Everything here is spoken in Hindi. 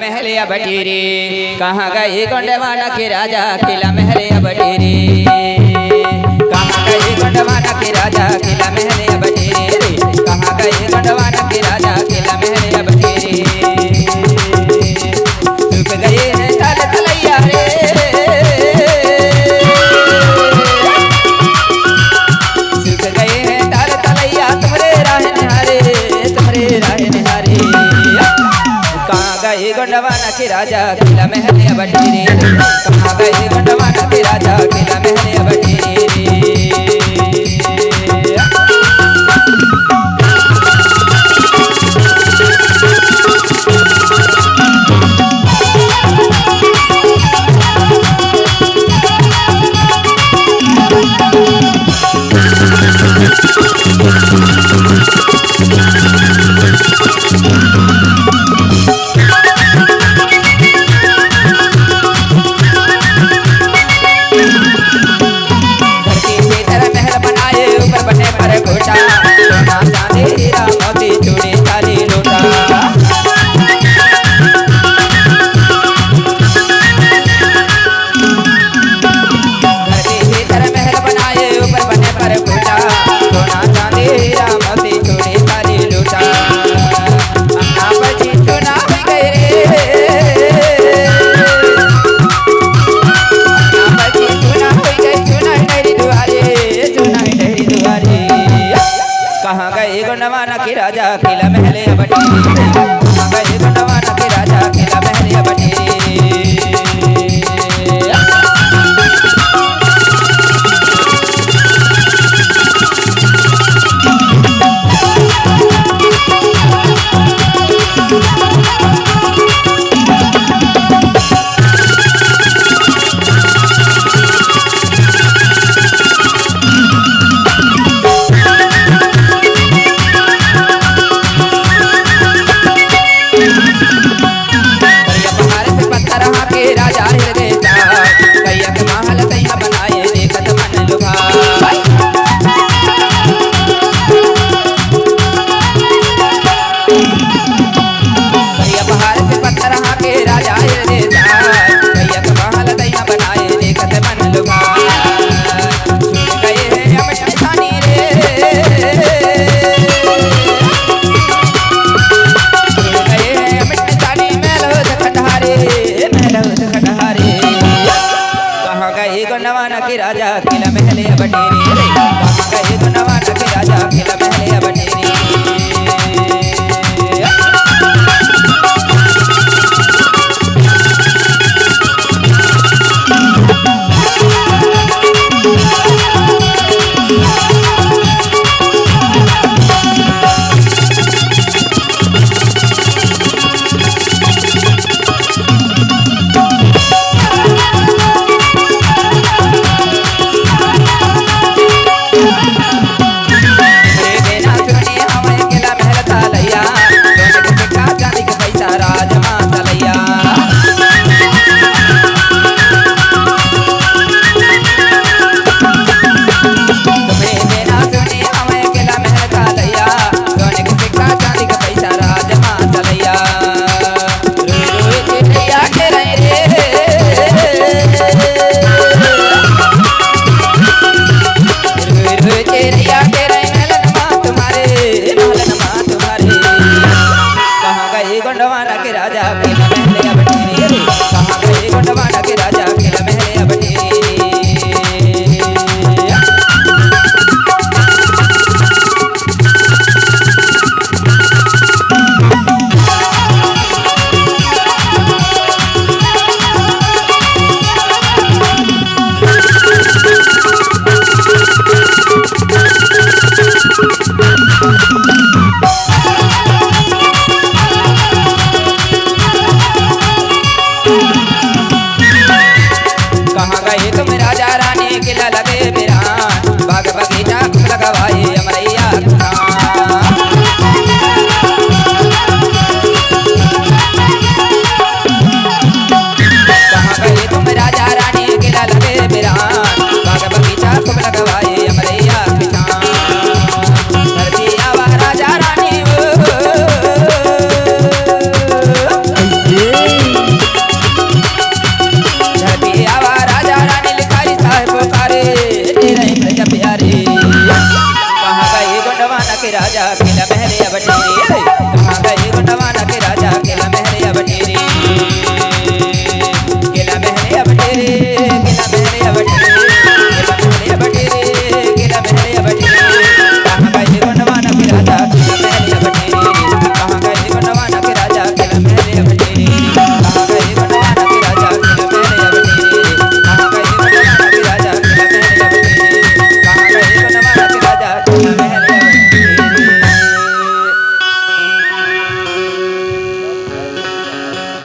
महल या बटेरे। कहाँ गए गोंडवाना के राजा किला महल या बटेरे। कहाँ गए गोंडवाना के राजा किला महल या बटेरे। कहाँ गए गोंडवाना के राजा किला महल या बटेरे। रुक गए हैं ताल तलैया रे। रुक गए हैं ताल तलैया तुम्हारे राह निहारे, तुम्हारे राह निहारे। कहाँ गए गोंडवाना के राजा किला महल या बटेरे। कहाँ गए गोंडवाना के राजा किला महल या बटेरे। कहाँ गए गोंडवाना के राजा किला महल या बटेरे। कहाँ गए गोंडवाना के राजा किला महल या बटेरे। राजा हृदय कैया के महल कैया बनाए देखत मन लुभाए। कैया पहाड़ से पत्थर के राजा हृदय कैया के महल कैया बनाए देखत मन लुभाए। छूट गए हैं अपनी निशानी रे। छूट गए हैं अपनी निशानी महल खंडारे, कहाँ गए गोंडवाना के राजा किला महल या बटेरे। कहाँ गए गोंडवाना के राजा किला महल या बटेरे। तेरिया